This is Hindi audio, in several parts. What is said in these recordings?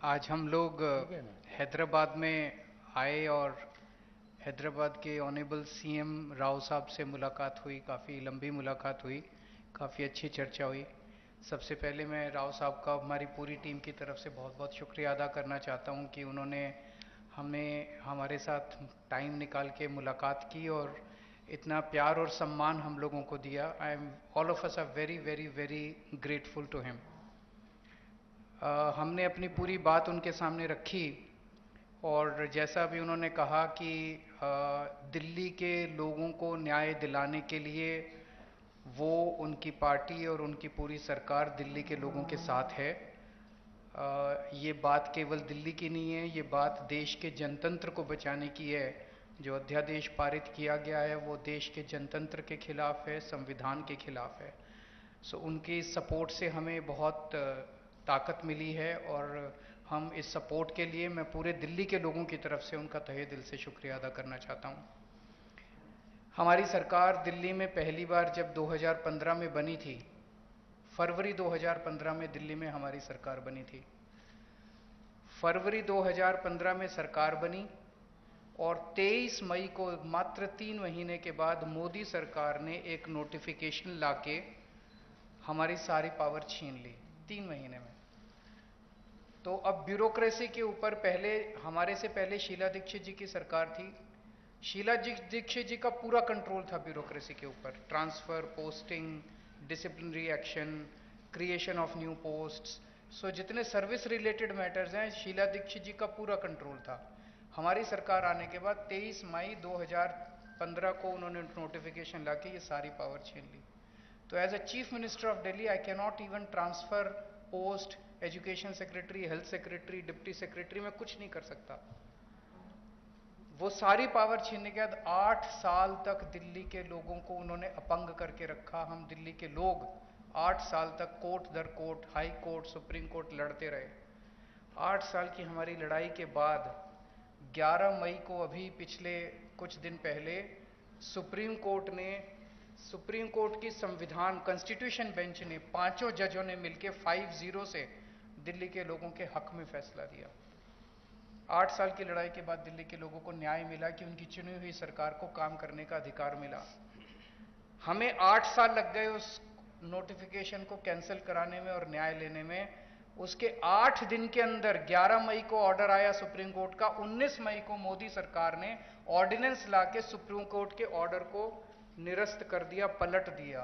आज हम लोग हैदराबाद में आए और हैदराबाद के ऑनेबल सीएम राव साहब से मुलाकात हुई। काफ़ी लंबी मुलाकात हुई, काफ़ी अच्छी चर्चा हुई। सबसे पहले मैं राव साहब का हमारी पूरी टीम की तरफ से बहुत बहुत शुक्रिया अदा करना चाहता हूं कि उन्होंने हमें हमारे साथ टाइम निकाल के मुलाकात की और इतना प्यार और सम्मान हम लोगों को दिया। I am all of us are very very very grateful to him. हमने अपनी पूरी बात उनके सामने रखी और जैसा भी उन्होंने कहा कि दिल्ली के लोगों को न्याय दिलाने के लिए वो, उनकी पार्टी और उनकी पूरी सरकार दिल्ली के लोगों के साथ है। ये बात केवल दिल्ली की नहीं है, ये बात देश के जनतंत्र को बचाने की है। जो अध्यादेश पारित किया गया है वो देश के जनतंत्र के खिलाफ है, संविधान के खिलाफ है। सो उनकी सपोर्ट से हमें बहुत ताकत मिली है और हम इस सपोर्ट के लिए मैं पूरे दिल्ली के लोगों की तरफ से उनका तहे दिल से शुक्रिया अदा करना चाहता हूँ। हमारी सरकार दिल्ली में पहली बार जब 2015 में बनी थी, फरवरी 2015 में दिल्ली में हमारी सरकार बनी थी। फरवरी 2015 में सरकार बनी और 23 मई को, मात्र 3 महीने के बाद, मोदी सरकार ने एक नोटिफिकेशन लाके हमारी सारी पावर छीन ली 3 महीने में। तो अब ब्यूरोक्रेसी के ऊपर, पहले हमारे से पहले शीला दीक्षित जी की सरकार थी। शीला दीक्षित जी का पूरा कंट्रोल था ब्यूरोक्रेसी के ऊपर, transfer, posting, disciplinary action, creation of new posts. So जितने सर्विस रिलेटेड मैटर्स हैं, शीला दीक्षित जी का पूरा कंट्रोल था। हमारी सरकार आने के बाद 23 मई 2015 को उन्होंने नोटिफिकेशन लाके ये सारी पावर छीन ली। तो as a chief minister of Delhi I can not even transfer post, education secretary, health secretary, deputy secretary, मैं कुछ नहीं कर सकता। वो सारी पावर छीनने के बाद 8 साल तक दिल्ली के लोगों को उन्होंने अपंग करके रखा। हम दिल्ली के लोग 8 साल तक कोर्ट दर court, high court, supreme court लड़ते रहे। 8 साल की हमारी लड़ाई के बाद 11 मई को, अभी पिछले कुछ दिन पहले, सुप्रीम कोर्ट ने, सुप्रीम कोर्ट की संविधान कॉन्स्टिट्यूशन बेंच ने, पांचों जजों ने मिलकर 5-0 से दिल्ली के लोगों के हक में फैसला दिया। 8 साल की लड़ाई के बाद दिल्ली के लोगों को न्याय मिला कि उनकी चुनी हुई सरकार को काम करने का अधिकार मिला। हमें 8 साल लग गए उस नोटिफिकेशन को कैंसिल कराने में और न्याय लेने में। उसके 8 दिन के अंदर 11 मई को ऑर्डर आया सुप्रीम कोर्ट का। 19 मई को मोदी सरकार ने ऑर्डिनेंस लाके सुप्रीम कोर्ट के ऑर्डर को निरस्त कर दिया, पलट दिया।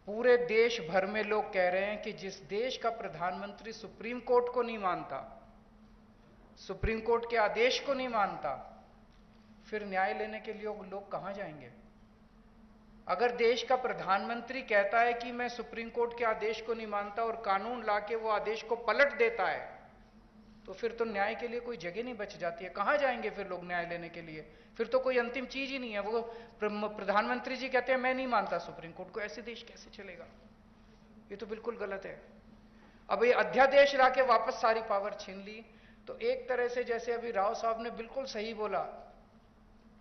पूरे देश भर में लोग कह रहे हैं कि जिस देश का प्रधानमंत्री सुप्रीम कोर्ट को नहीं मानता, सुप्रीम कोर्ट के आदेश को नहीं मानता, फिर न्याय लेने के लिए लोग कहां जाएंगे? अगर देश का प्रधानमंत्री कहता है कि मैं सुप्रीम कोर्ट के आदेश को नहीं मानता और कानून लाके वो आदेश को पलट देता है, तो फिर तो न्याय के लिए कोई जगह नहीं बच जाती है। कहां जाएंगे फिर लोग न्याय लेने के लिए? फिर तो कोई अंतिम चीज ही नहीं है। वो प्रधानमंत्री जी कहते हैं मैं नहीं मानता सुप्रीम कोर्ट को, ऐसे देश कैसे चलेगा? ये तो बिल्कुल गलत है। अब ये अध्यादेश लाके वापस सारी पावर छीन ली। तो एक तरह से, जैसे अभी राव साहब ने बिल्कुल सही बोला,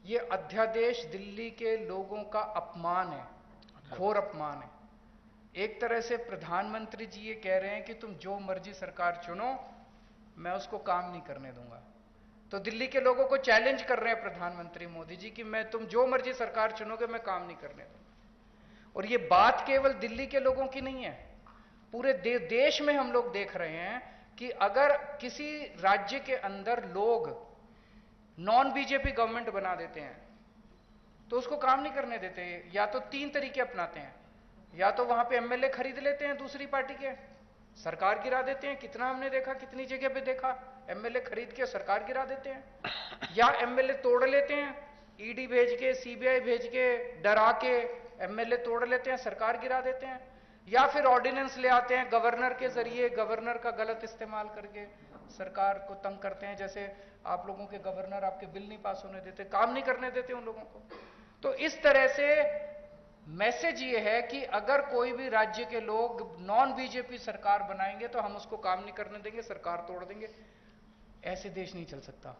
ये अध्यादेश दिल्ली के लोगों का अपमान है, घोर अपमान है। एक तरह से प्रधानमंत्री जी ये कह रहे हैं कि तुम जो मर्जी सरकार चुनो, मैं उसको काम नहीं करने दूंगा। तो दिल्ली के लोगों को चैलेंज कर रहे हैं प्रधानमंत्री मोदी जी कि मैं, तुम जो मर्जी सरकार चुनोगे, मैं काम नहीं करने दूंगा। और ये बात केवल दिल्ली के लोगों की नहीं है, पूरे देश में हम लोग देख रहे हैं कि अगर किसी राज्य के अंदर लोग नॉन बीजेपी गवर्नमेंट बना देते हैं तो उसको काम नहीं करने देते। या तो 3 तरीके अपनाते हैं, या तो वहां पे एमएलए खरीद लेते हैं दूसरी पार्टी के, सरकार गिरा देते हैं। कितना हमने देखा, कितनी जगह पे देखा, एमएलए खरीद के सरकार गिरा देते हैं। या एमएलए तोड़ लेते हैं, ईडी भेज के, सीबीआई भेज के, डरा के एमएलए तोड़ लेते हैं, सरकार गिरा देते हैं। या फिर ऑर्डिनेंस ले आते हैं गवर्नर के जरिए, गवर्नर का गलत इस्तेमाल करके सरकार को तंग करते हैं। जैसे आप लोगों के गवर्नर आपके बिल नहीं पास होने देते, काम नहीं करने देते उन लोगों को। तो इस तरह से मैसेज ये है कि अगर कोई भी राज्य के लोग नॉन बीजेपी सरकार बनाएंगे तो हम उसको काम नहीं करने देंगे, सरकार तोड़ देंगे। ऐसे देश नहीं चल सकता।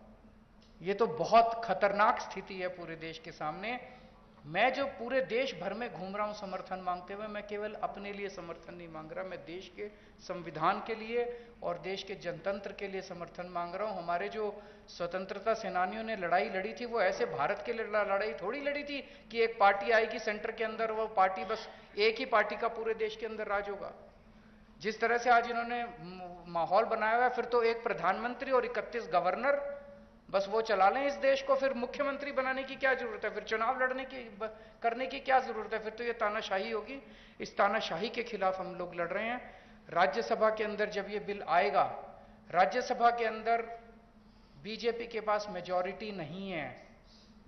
ये तो बहुत खतरनाक स्थिति है पूरे देश के सामने। मैं जो पूरे देश भर में घूम रहा हूं समर्थन मांगते हुए, मैं केवल अपने लिए समर्थन नहीं मांग रहा, मैं देश के संविधान के लिए और देश के जनतंत्र के लिए समर्थन मांग रहा हूं। हमारे जो स्वतंत्रता सेनानियों ने लड़ाई लड़ी थी, वो ऐसे भारत के लिए लड़ाई थोड़ी लड़ी थी कि एक पार्टी आएगी सेंटर के अंदर, वो पार्टी बस एक ही पार्टी का पूरे देश के अंदर राज होगा। जिस तरह से आज इन्होंने माहौल बनाया हुआ है, फिर तो एक प्रधानमंत्री और 31 गवर्नर बस वो चला लें इस देश को, फिर मुख्यमंत्री बनाने की क्या जरूरत है, फिर चुनाव लड़ने की करने की क्या जरूरत है, फिर तो ये तानाशाही होगी। इस तानाशाही के खिलाफ हम लोग लड़ रहे हैं। राज्यसभा के अंदर जब ये बिल आएगा, राज्यसभा के अंदर बीजेपी के पास मेजॉरिटी नहीं है।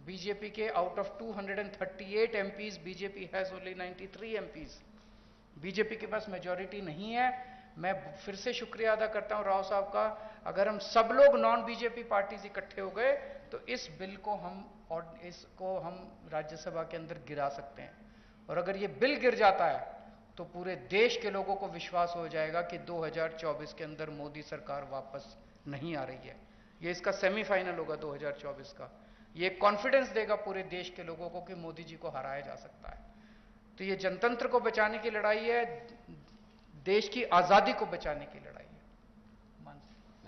बीजेपी के out of 238 MPs, BJP has only 93 MPs. BJP के पास मेजॉरिटी नहीं है। मैं फिर से शुक्रिया अदा करता हूं राव साहब का। अगर हम सब लोग नॉन बीजेपी पार्टीज इकट्ठे हो गए तो इस बिल को हम राज्यसभा के अंदर गिरा सकते हैं। और अगर ये बिल गिर जाता है तो पूरे देश के लोगों को विश्वास हो जाएगा कि 2024 के अंदर मोदी सरकार वापस नहीं आ रही है। ये इसका सेमीफाइनल होगा 2024 का। ये कॉन्फिडेंस देगा पूरे देश के लोगों को कि मोदी जी को हराया जा सकता है। तो ये जनतंत्र को बचाने की लड़ाई है, देश की आजादी को बचाने की लड़ाई।